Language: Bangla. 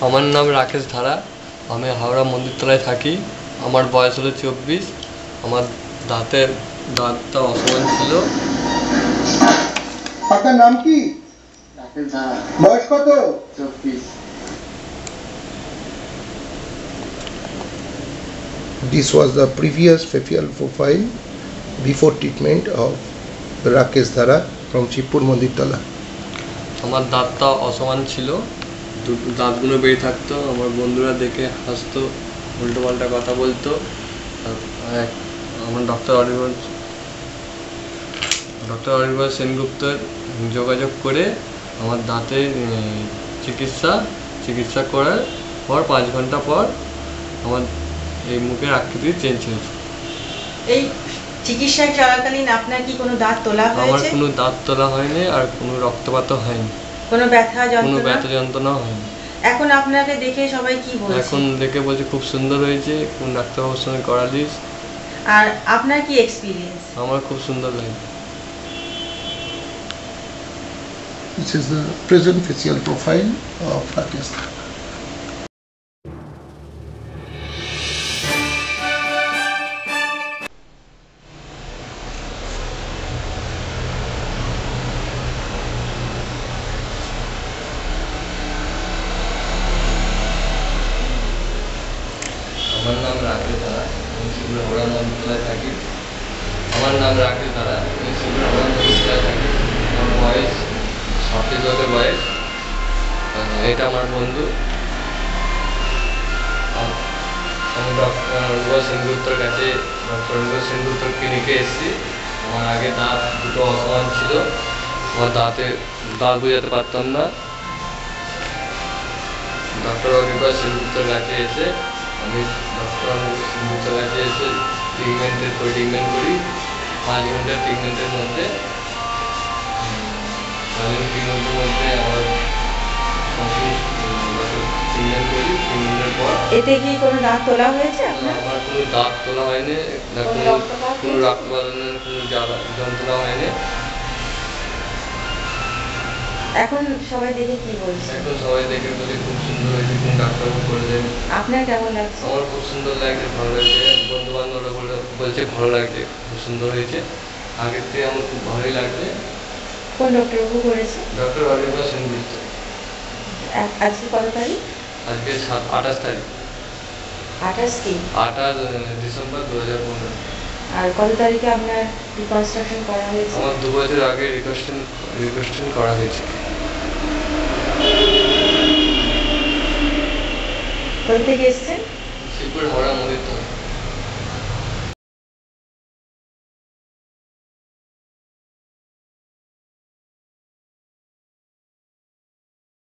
আমার নাম রাকেশ ধারা। আমি হাওড়া মন্দিরতলায় থাকি। আমার বয়স হলো 24। আমার দাঁতটা অসমান ছিল। আপনার নাম কি? রাকেশ ধারা। বয়স কত? 24। This was the previous facial profile before treatment of Rakesh Dhara from Shivpur Mandirtala. আমার দাঁতটা অসমান ছিল, দাঁতগুলো বেরিয়ে থাকতো। আমার বন্ধুরা দেখে হাসতো, উল্টো পাল্টা কথা বলতো। আমার ডক্টর অরিবর সেনগুপ্তর যোগাযোগ করে আমার দাঁতের চিকিৎসা করার পর 5 ঘন্টা পর আমার এই মুখের আকৃতি চেঞ্জ হয়েছে। এই চিকিৎসা চলাকালীন আপনার কি কোনো দাঁত তোলা হয়েছে? আমার কোনো দাঁত তোলা হয়নি, আর কোনো রক্তপাতও হয়নি, কোনো ব্যথা যন্ত্রণাও হয়নি। এখন আপনাকে দেখে সবাই কি বলছে? এখন দেখে বলছে খুব সুন্দর হয়েছে, কোন ডাক্তারবাবুর সঙ্গে করালিস। আর আপনার কি এক্সপিরিয়েন্স? আমার খুব সুন্দর লাগে। This is the present facial profile of Rakesh Dhara. আমার নাম রাকেশ ধারা, আমি শিবপুর হাওড়া মন্দিরতলায় থাকি। আমার বয়স 26 বছর বয়স। এটা আমার বন্ধু। আমি ডক্টর সেনগুপ্তর ক্লিনিকে এসেছি। আমার আগে দাঁত দুটো অসমান ছিল, আমার দাঁত বোঝাতে পারতাম না। ডক্টর সেনগুপ্তর কাছে এসে আমি ট্রিটমেন্ট করি। 5 ঘন্টার ট্রিটমেন্টের মধ্যে আমার ট্রিটমেন্ট করি। 3 দিনের পর এতে কি কোনো দাঁত তোলা হয়েছে আপনার? আমার কোনো দাঁত তোলা হয়নি, কোনো রক্তপাতের কোনো যন্ত্রণা হয়নি। এখন সবাই দেখে কি বলছে? এখন সবাই দেখে বলে খুব সুন্দর হয়েছে, কোন ডাক্তারবাবু করলেন। আপনার কেমন লাগছে? আমার খুব সুন্দর লাগছে, ভালো লাগছে। বন্ধু বান্ধবরা বলছে ভালো লাগছে, খুব সুন্দর হয়েছে। আগের থেকে আমার খুব ভালোই লাগছে। কোন ডক্টরবাবু করেছে? ডক্টর অরিবর সেনগুপ্ত। আজকে কত তারিখ? আজকে 28 তারিখ। 28 কি? 28 ডিসেম্বর 2015। আর কত তারিখে আপনার রিকনস্ট্রাকশন করা হয়েছে? আমার 2 বছর আগে রিকনস্ট্রাকশন করা হয়েছে। কোথা থেকে এসেছেন? শিবপুর হাওড়া মন্দিরতলা।